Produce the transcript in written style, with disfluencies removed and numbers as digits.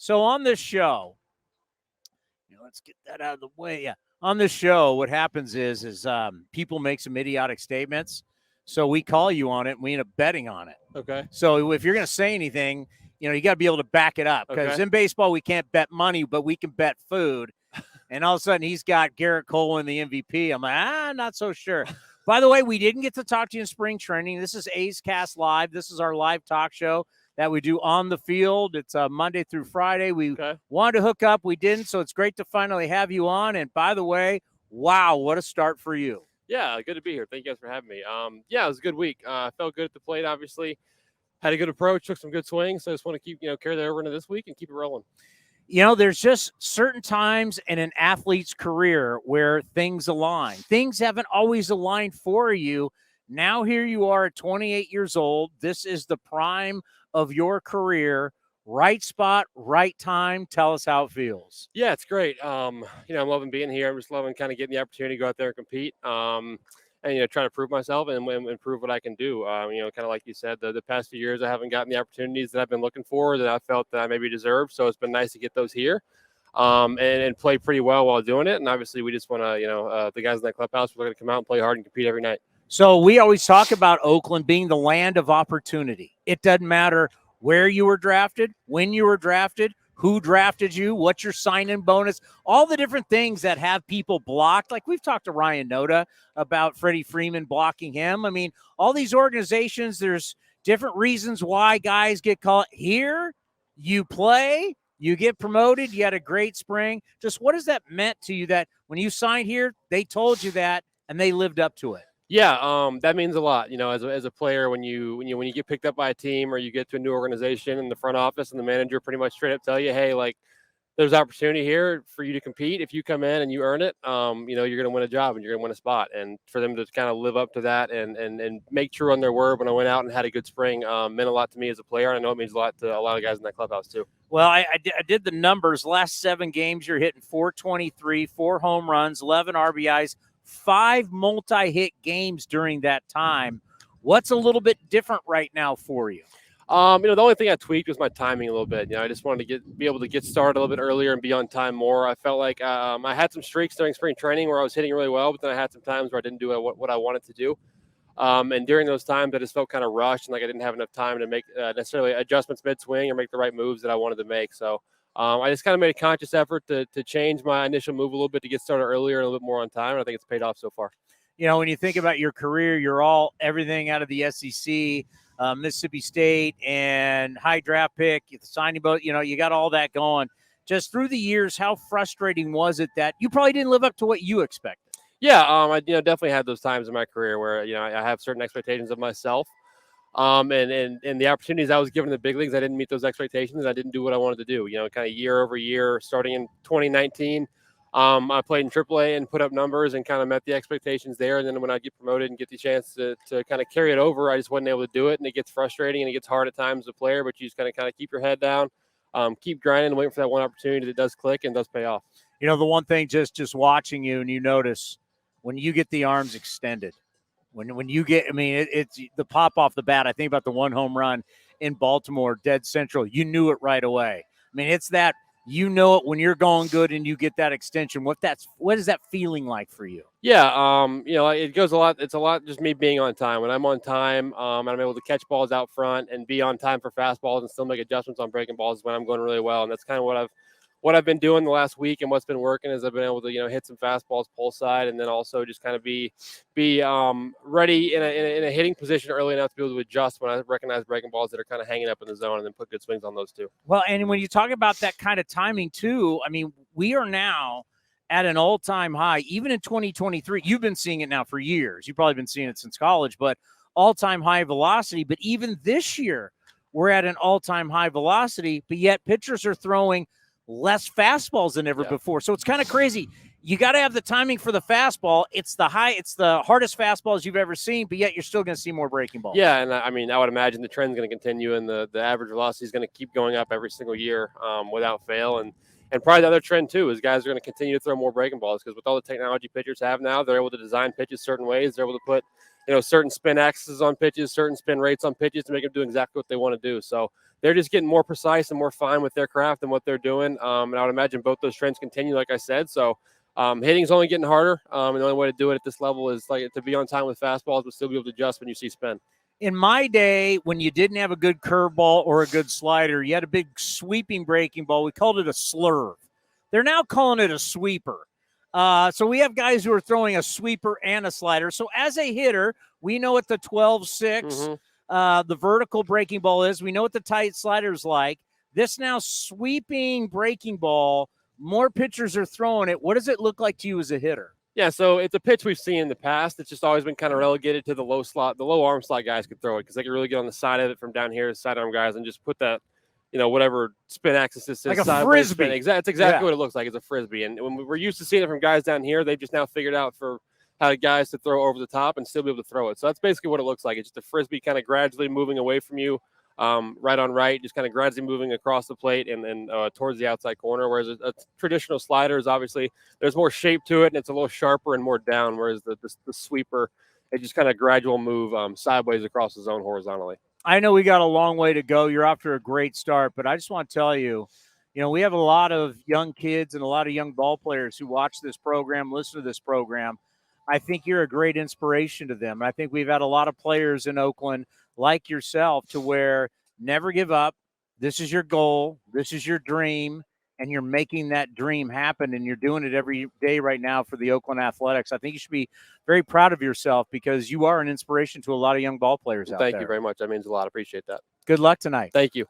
So on this show, let's get that out of the way. Yeah. On this show, what happens is people make some idiotic statements. So we call you on it and we end up betting on it. Okay. So if you're going to say anything, you got to be able to back it up. Because in baseball, we can't bet money, but we can bet food. And all of a sudden, he's got Garrett Cole in the MVP. I'm like, not so sure. By the way, we didn't get to talk to you in spring training. This is A's Cast Live. This is our live talk show that we do on the field. It's Monday through Friday. We wanted to hook up. We didn't, so it's great to finally have you on. And by the way, wow, what a start for you. Yeah, good to be here. Thank you guys for having me. It was a good week. Felt good at the plate, obviously. Had a good approach, took some good swings. So I just want to keep, carry that over into this week and keep it rolling. There's just certain times in an athlete's career where things align. Things haven't always aligned for you. Now here you are at 28 years old. This is the prime of your career. Right spot, right time. Tell us how it feels. Yeah, it's great. I'm loving being here. I'm just loving kind of getting the opportunity to go out there and compete. And try to prove myself and prove what I can do. Kind of like you said, the past few years I haven't gotten the opportunities that I've been looking for, that I felt that I maybe deserved. So it's been nice to get those here, and play pretty well while doing it. And obviously, we just want to, the guys in that clubhouse, we're going to come out and play hard and compete every night. So we always talk about Oakland being the land of opportunity. It doesn't matter where you were drafted, when you were drafted, who drafted you, what's your sign-in bonus, all the different things that have people blocked. Like we've talked to Ryan Noda about Freddie Freeman blocking him. I mean, all these organizations, there's different reasons why guys get called. Here, you play, you get promoted, you had a great spring. Just what has that meant to you that when you signed here, they told you that and they lived up to it? Yeah, that means a lot. As a player, when you get picked up by a team or you get to a new organization and the front office and the manager pretty much straight up tell you, hey, like there's opportunity here for you to compete. If you come in and you earn it, you're going to win a job and you're going to win a spot. And for them to kind of live up to that and make true on their word when I went out and had a good spring meant a lot to me as a player. And I know it means a lot to a lot of guys in that clubhouse too. Well, I did the numbers. Last 7 games, you're hitting 423, 4 home runs, 11 RBIs. 5 multi-hit games during that time. What's a little bit different right now for you? The only thing I tweaked was my timing a little bit. I just wanted to be able to get started a little bit earlier and be on time more. I felt like I had some streaks during spring training where I was hitting really well, but then I had some times where I didn't do what I wanted to do. And during those times, I just felt kind of rushed and like I didn't have enough time to make necessarily adjustments mid-swing or make the right moves that I wanted to make. So I just kind of made a conscious effort to change my initial move a little bit to get started earlier and a little bit more on time. And I think it's paid off so far. When you think about your career, you're everything out of the SEC, Mississippi State, and high draft pick, the signing boat, you got all that going. Just through the years, how frustrating was it that you probably didn't live up to what you expected? Yeah, I definitely had those times in my career where, I have certain expectations of myself. And the opportunities I was given in the big leagues, I didn't meet those expectations. I didn't do what I wanted to do, kind of year over year, starting in 2019. I played in AAA and put up numbers and kind of met the expectations there. And then when I get promoted and get the chance to kind of carry it over, I just wasn't able to do it. And it gets frustrating and it gets hard at times as a player, but you just kind of keep your head down, keep grinding and waiting for that one opportunity that does click and does pay off. The one thing just watching you and you notice when you get the arms extended, When you get, it's the pop off the bat. I think about the 1 home run in Baltimore, dead central. You knew it right away. It's that, it when you're going good and you get that extension. What is that feeling like for you? Yeah, it goes a lot. It's a lot just me being on time. When I'm on time, and I'm able to catch balls out front and be on time for fastballs and still make adjustments on breaking balls is when I'm going really well. And that's kind of what I've been doing the last week and what's been working is I've been able to, hit some fastballs pull side and then also just kind of be ready in a hitting position early enough to be able to adjust when I recognize breaking balls that are kind of hanging up in the zone and then put good swings on those too. Well, and when you talk about that kind of timing too, we are now at an all-time high, even in 2023. You've been seeing it now for years. You've probably been seeing it since college, but all-time high velocity. But even this year, we're at an all-time high velocity, but yet pitchers are throwing less fastballs than ever before. So it's kind of crazy. You got to have the timing for the fastball. It's the hardest fastballs you've ever seen, but yet you're still going to see more breaking balls. Yeah, and I would imagine the trend's going to continue, and the average velocity is going to keep going up every single year without fail. And And probably the other trend too is guys are going to continue to throw more breaking balls because with all the technology pitchers have now, they're able to design pitches certain ways. They're able to put, certain spin axes on pitches, certain spin rates on pitches to make them do exactly what they want to do. So they're just getting more precise and more fine with their craft and what they're doing. And I would imagine both those trends continue, like I said. So hitting's only getting harder. And the only way to do it at this level is like to be on time with fastballs, but still be able to adjust when you see spin. In my day, when you didn't have a good curveball or a good slider, you had a big sweeping breaking ball. We called it a slurve. They're now calling it a sweeper. So we have guys who are throwing a sweeper and a slider. So as a hitter, we know what the 12-6, the vertical breaking ball is. We know what the tight slider is like. This now sweeping breaking ball, more pitchers are throwing it. What does it look like to you as a hitter? Yeah, so it's a pitch we've seen in the past. It's just always been kind of relegated to the low slot. The low arm slot guys could throw it because they can really get on the side of it from down here, sidearm guys, and just put that, whatever spin axis is. Like a frisbee. It's exactly what it looks like. It's a frisbee. And when we're used to seeing it from guys down here, they've just now figured out for how the guys to throw over the top and still be able to throw it. So that's basically what it looks like. It's just a frisbee kind of gradually moving away from you, right on right, just kind of gradually moving across the plate and towards the outside corner. Whereas a traditional slider is obviously there's more shape to it and it's a little sharper and more down. Whereas the sweeper, it just kind of gradual move sideways across the zone horizontally. I know we got a long way to go. You're off to a great start, but I just want to tell you, we have a lot of young kids and a lot of young ball players who watch this program, listen to this program. I think you're a great inspiration to them. I think we've had a lot of players in Oakland like yourself to where never give up. This is your goal. This is your dream. And you're making that dream happen. And you're doing it every day right now for the Oakland Athletics. I think you should be very proud of yourself because you are an inspiration to a lot of young ball players out there. Thank you very much. That means a lot. Appreciate that. Good luck tonight. Thank you.